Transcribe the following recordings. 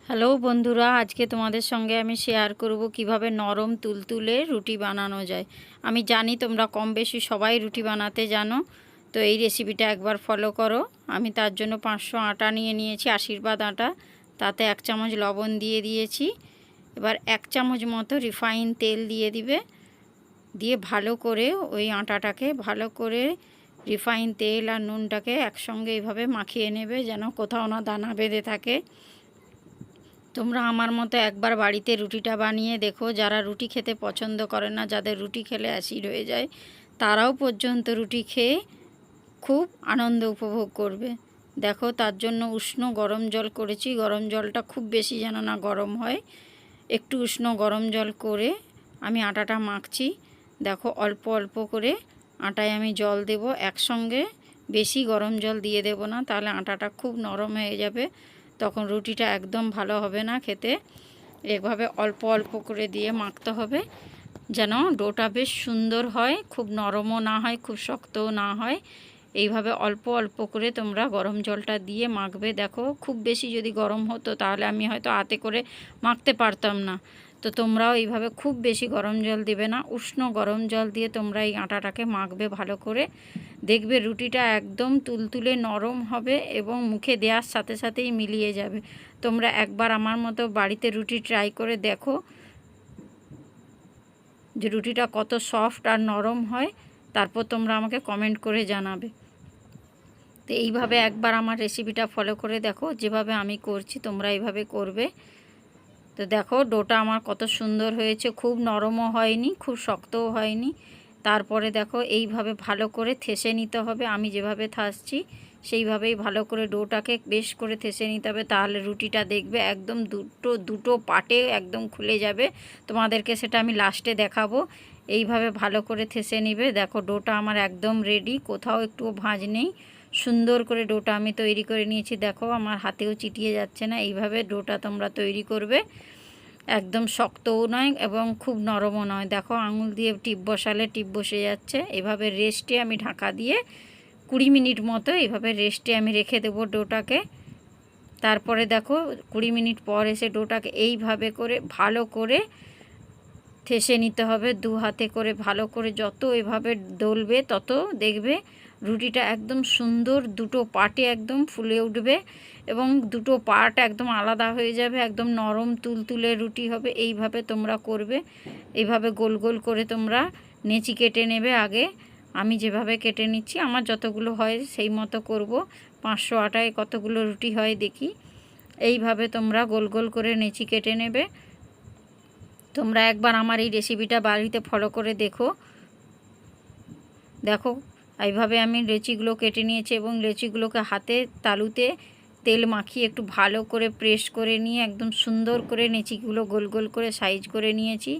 Hello বন্ধুরা, আজকে তোমাদের সঙ্গে আমি শেয়ার করব কিভাবে নরম তুলতুলে রুটি বানানো যায়। আমি জানি তোমরা কম বেশি সবাই রুটি বানাতে জানো, তো এই রেসিপিটা একবার ফলো করো। আমি তার জন্য 500 আটা নিয়ে নিয়েছি, আশীর্বাদ আটা। তাতে 1 চামচ লবণ দিয়ে দিয়েছি। এবার 1 চামচ মতো রিফাইন তেল দিয়ে দিবে, দিয়ে ভালো করে ওই আটাটাকে ভালো করে রিফাইন তেল আর নুনটাকে একসঙ্গে এইভাবে মাখিয়ে নেবে, যেন কোথাও না দানা বেঁধে থাকে। তোমরা আমার মতো একবার বাড়িতে রুটিটা বানিয়ে দেখো। যারা রুটি খেতে পছন্দ করে না, যাদের রুটি খেলে অ্যাসিড হয়ে যায়, তারাও পর্যন্ত রুটি খেয়ে খুব আনন্দ উপভোগ করবে। দেখো, তার জন্য উষ্ণ গরম জল করেছি। গরম জলটা খুব বেশি যেন না গরম হয়, একটু উষ্ণ গরম জল করে আমি আটাটা মাখছি। দেখো, অল্প অল্প করে আটায় আমি জল দেব, একসঙ্গে বেশি গরম জল দিয়ে দেব না, তাহলে আটাটা খুব নরম হয়ে যাবে, তখন রুটিটা একদম ভালো হবে না খেতে। এভাবে অল্প অল্প করে দিয়ে মাখতে হবে, যেন ডোটা বেশ সুন্দর হয়, খুব নরমও না হয়, খুব শক্তও না হয়। এইভাবে অল্প অল্প করে তোমরা গরম জলটা দিয়ে মাখবে। দেখো, খুব বেশি যদি গরম হতো তাহলে আমি হয়তো হাতে করে মাখতে পারতাম না। তো তোমরাও এইভাবে খুব বেশি গরম জল দেবে না, উষ্ণ গরম জল দিয়ে তোমরা এই আটাটাকে মাখবে ভালো করে। দেখবে রুটিটা একদম তুলতুলে নরম হবে এবং মুখে দেওয়ার সাথে সাথেই মিলিয়ে যাবে। তোমরা একবার আমার মতো বাড়িতে রুটি ট্রাই করে দেখো যে রুটিটা কত সফট আর নরম হয়, তারপর তোমরা আমাকে কমেন্ট করে জানাবে। তো এইভাবে একবার আমার রেসিপিটা ফলো করে দেখো, যেভাবে আমি করছি তোমরা এইভাবে করবে। তো দেখো, ডোটা আমার কত সুন্দর হয়েছে, খুব নরমও হয়নি, খুব শক্তও হয়নি। তারপরে দেখো, এইভাবে ভালো করে থেসে নিতে হবে। আমি যেভাবে থাসছি সেইভাবেই ভালো করে ডোটাকে বেশ করে থেসে নিতে হবে, তাহলে রুটিটা দেখবে একদম দুটো পাটে একদম খুলে যাবে। তোমাদেরকে সেটা আমি লাস্টে দেখাবো। এইভাবে ভালো করে থেসে নিবে। দেখো, ডোটা আমার একদম রেডি, কোথাও একটুও ভাঁজ নেই। সুন্দর করে ডোটা আমি তৈরি করে নিয়েছি। দেখো, আমার হাতেও চিটিয়ে যাচ্ছে না। এইভাবে ডোটা তোমরা তৈরি করবে, একদম শক্তও নয় এবং খুব নরমও নয়। দেখো, আঙুল দিয়ে টিপ বসালে টিপ বসে যাচ্ছে। এভাবে রেস্টে আমি ঢাকা দিয়ে 20 মিনিট মতো এইভাবে রেস্টে আমি রেখে দেবো ডোটাকে। তারপরে দেখো, 20 মিনিট পর এসে ডোটাকে এইভাবে করে ভালো করে ঠেসে নিতে হবে, দু হাতে করে ভালো করে। যত এভাবে ডলবে তত দেখবে রুটিটা একদম সুন্দর দুটো পাটে একদম ফুলে উঠবে এবং দুটো পাট একদম আলাদা হয়ে যাবে, একদম নরম তুলতুলে রুটি হবে। এইভাবে তোমরা করবে, এইভাবে গোল গোল করে তোমরা নেচি কেটে নেবে। আগে আমি যেভাবে কেটে নিচ্ছি, আমার যতগুলো হয় সেই মতো করব। 500 আটায় কতগুলো রুটি হয় দেখি। এইভাবে তোমরা গোল গোল করে নেচি কেটে নেবে। তোমরা একবার আমার এই রেসিপিটা বাড়িতে ফলো করে দেখো। দেখো, এইভাবে আমি লেচিগুলো কেটে নিয়েছি এবং লেচিগুলোকে হাতে তালুতে তেল মাখিয়ে একটু ভালো করে প্রেস করে নিয়ে একদম সুন্দর করে লেচিগুলো গোল গোল করে সাইজ করে নিয়েছি।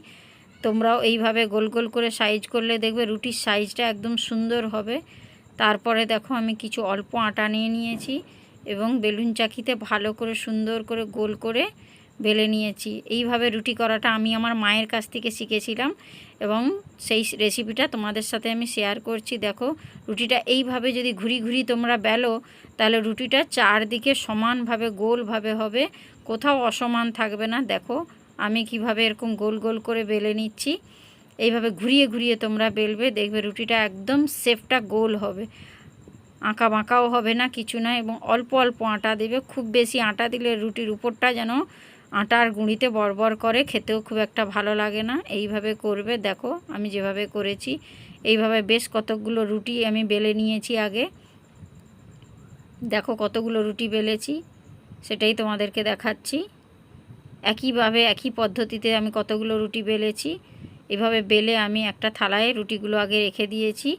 তোমরাও এইভাবে গোল গোল করে সাইজ করলে দেখবে রুটির সাইজটা একদম সুন্দর হবে। তারপরে দেখো, আমি কিছু অল্প আটা নিয়ে নিয়েছি এবং বেলুন চাকিতে ভালো করে সুন্দর করে গোল করে বেলে নিয়েছি। এইভাবে রুটি করাটা আমি আমার মায়ের কাছ থেকে শিখেছিলাম এবং সেই রেসিপিটা তোমাদের সাথে আমি শেয়ার করছি। দেখো, রুটিটা এইভাবে যদি ঘুরি ঘুরি তোমরা বেলো, তাহলে রুটিটা চারদিকে সমানভাবে গোলভাবে হবে, কোথাও অসমান থাকবে না। দেখো, আমি কিভাবে এরকম গোল গোল করে বেলে নিচ্ছি। এইভাবে ঘুরিয়ে ঘুরিয়ে তোমরা বেলবে, দেখবে রুটিটা একদম শেপটা গোল হবে, আঁকা বাঁকাও হবে না, কিছু না। এবং অল্প অল্প আটা দেবে, খুব বেশি আটা দিলে রুটির উপরটা যেন আটার গুঁড়িতে বড়বড় করে, খেতেও খুব একটা ভালো লাগে না। এইভাবে করবে। দেখো, আমি যেভাবে করেছি এইভাবে বেশ কতগুলো রুটি আমি বেলে নিয়েছি আগে। দেখো, কতগুলো রুটি বেলেছি সেটাই তোমাদেরকে দেখাচ্ছি। একইভাবে একই পদ্ধতিতে আমি কতগুলো রুটি বেলেছি। এভাবে বেলে আমি একটা থালায় রুটিগুলো আগে রেখে দিয়েছি।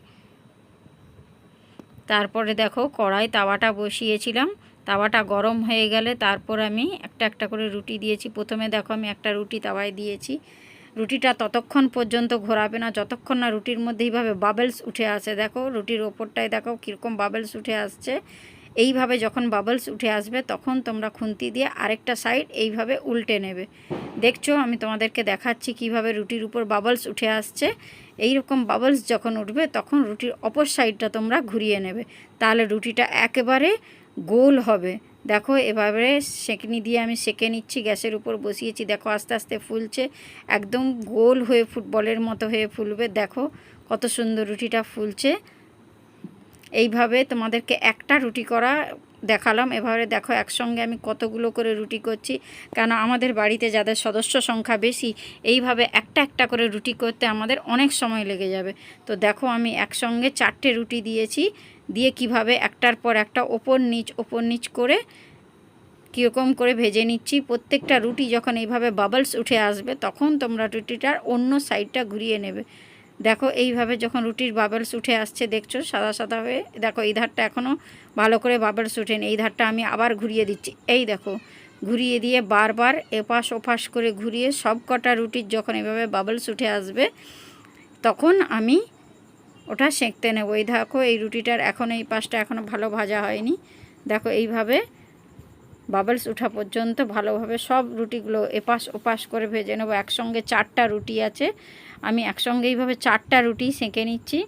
তারপরে দেখো, কড়াই তাওয়াটা বসিয়েছিলাম, তাওয়াটা গরম হয়ে গেলে তারপর আমি একটা একটা করে রুটি দিয়েছি। প্রথমে দেখো, আমি একটা রুটি তাওয়ায় দিয়েছি। রুটিটা ততক্ষণ পর্যন্ত ঘোরাবে না যতক্ষণ না রুটির মধ্যে এইভাবে বাবলস উঠে আসে। দেখো, রুটির ওপরটায় দেখো কীরকম বাবলস উঠে আসছে। এইভাবে যখন বাবলস উঠে আসবে তখন তোমরা খুন্তি দিয়ে আরেকটা সাইড এইভাবে উল্টে নেবে। দেখছো, আমি তোমাদেরকে দেখাচ্ছি কিভাবে রুটির উপর বাবলস উঠে আসছে। এই রকম বাবলস যখন উঠবে তখন রুটির অপর সাইডটা তোমরা ঘুরিয়ে নেবে, তাহলে রুটিটা একেবারে গোল হবে। দেখো এভাবে সেঁকনি দিয়ে আমি সেঁকে নিচ্ছি, গ্যাসের উপর বসিয়েছি। দেখো আস্তে আস্তে ফুলছে, একদম গোল হয়ে ফুটবলের মতো হয়ে ফুলবে। দেখো কত সুন্দর রুটিটা ফুলছে। এইভাবে তোমাদেরকে একটা রুটি করা দেখালাম। এভাবে দেখো একসঙ্গে আমি কতগুলো করে রুটি করছি, কেন আমাদের বাড়িতে যাদের সদস্য সংখ্যা বেশি, এইভাবে একটা একটা করে রুটি করতে আমাদের অনেক সময় লেগে যাবে। তো দেখো আমি একসঙ্গে 4টে রুটি দিয়েছি, দিয়ে কিভাবে একটার পর একটা ওপর নিচ করে কীরকম করে ভেজে নিচ্ছি। প্রত্যেকটা রুটি যখন এইভাবে বাবলস উঠে আসবে তখন তোমরা রুটিটার অন্য সাইডটা ঘুরিয়ে নেবে। দেখো এইভাবে যখন রুটির বাবলস উঠে আসছে, দেখছো সাদা সাদা হয়ে, দেখো এই ধারটা এখনও ভালো করে বাবলস উঠেনি, এই ধারটা আমি আবার ঘুরিয়ে দিচ্ছি। এই দেখো ঘুরিয়ে দিয়ে বারবার এপাশ ওপাশ করে ঘুরিয়ে সব কটা রুটির যখন এভাবে বাবলস উঠে আসবে তখন আমি ওটা সেঁকতে নেব। এই দেখো এই রুটিটার এখন এই পাশটা এখনও ভালো ভাজা হয়নি। দেখো এইভাবে বাবলস ওঠা পর্যন্ত ভালোভাবে সব রুটিগুলো এপাশ ওপাশ করে ভেজে নেব। একসঙ্গে 4টা রুটি আছে, আমি একসঙ্গে এইভাবে 4টা রুটি সেঁকে নিচ্ছি।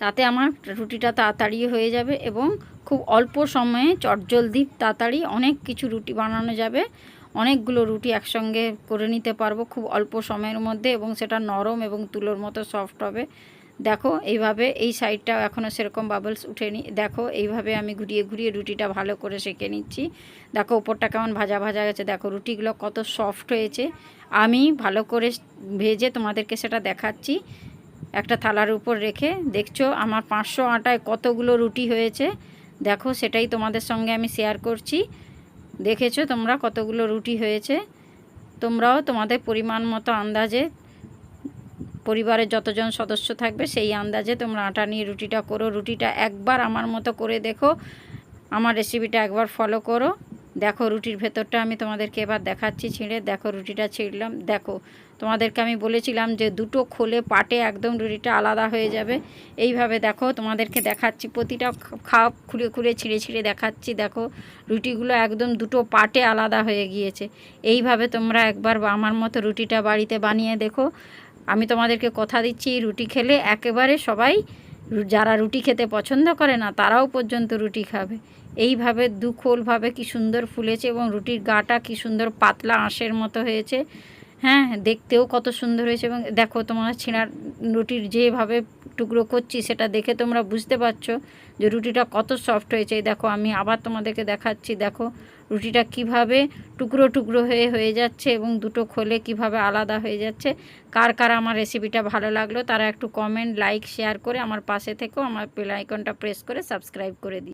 তাতে আমার রুটিটা তাড়াতাড়ি হয়ে যাবে এবং খুব অল্প সময়ে চটজলদি তাড়াতাড়ি অনেক কিছু রুটি বানানো যাবে। অনেকগুলো রুটি একসঙ্গে করে নিতে পারবো খুব অল্প সময়ের মধ্যে, এবং সেটা নরম এবং তুলোর মতো সফট হবে। দেখো এইভাবে এই সাইডটাও এখনও সেরকম বাবলস উঠেনি। দেখো এইভাবে আমি ঘুরিয়ে ঘুরিয়ে রুটিটা ভালো করে সেঁকে নিচ্ছি। দেখো উপরটা কেমন ভাজা ভাজা গেছে, দেখো রুটিগুলো কত সফট হয়েছে। আমি ভালো করে ভেজে তোমাদেরকে সেটা দেখাচ্ছি একটা থালার উপর রেখে। দেখছো আমার 500 আটায় কতগুলো রুটি হয়েছে, দেখো সেটাই তোমাদের সঙ্গে আমি শেয়ার করছি। দেখেছো তোমরা কতগুলো রুটি হয়েছে। তোমরাও তোমাদের পরিমাণ মতো আন্দাজে, পরিবারের যতজন সদস্য থাকবে সেই আন্দাজে তোমরা আটা নিয়ে রুটিটা করো। রুটিটা একবার আমার মতো করে দেখো, আমার রেসিপিটা একবার ফলো করো। দেখো রুটির ভেতরটা আমি তোমাদেরকে এবার দেখাচ্ছি ছিঁড়ে। দেখো রুটিটা ছিঁড়লাম, দেখো তোমাদেরকে আমি বলেছিলাম যে দুটো খোলে পাটে একদম রুটিটা আলাদা হয়ে যাবে। এইভাবে দেখো তোমাদেরকে দেখাচ্ছি, প্রতিটা খাপ খুঁড়ে খুঁড়ে ছিঁড়ে ছিঁড়ে দেখাচ্ছি। দেখো রুটিগুলো একদম দুটো পাটে আলাদা হয়ে গিয়েছে। এইভাবে তোমরা একবার আমার মতো রুটিটা বাড়িতে বানিয়ে দেখো। আমি তোমাদেরকে কথা দিচ্ছি, রুটি খেলে একেবারে সবাই, যারা রুটি খেতে পছন্দ করে না তারাও পর্যন্ত রুটি খাবে। এইভাবে দুখোলভাবে কি সুন্দর ফুলেছে এবং রুটির গাটা কি সুন্দর পাতলা আঁশের মতো হয়েছে। হ্যাঁ দেখতেও কত সুন্দর হয়েছে। এবং দেখো তোমরা ছিঁড়ার রুটির যেভাবে টুকরো করছি সেটা দেখে তোমরা বুঝতে পারছো যে রুটিটা কত সফট হয়েছে। দেখো আমি আবার তোমাদেরকে দেখাচ্ছি, দেখো রুটিটা কিভাবে টুকরো টুকরো হয়ে যাচ্ছে এবং দুটো খোলে কিভাবে আলাদা হয়ে যাচ্ছে। কার কার আমার রেসিপিটা ভালো লাগলো তারা একটু কমেন্ট, লাইক, শেয়ার করে আমার পাশে থেকেও আমার বেল আইকনটা প্রেস করে সাবস্ক্রাইব করে দিই।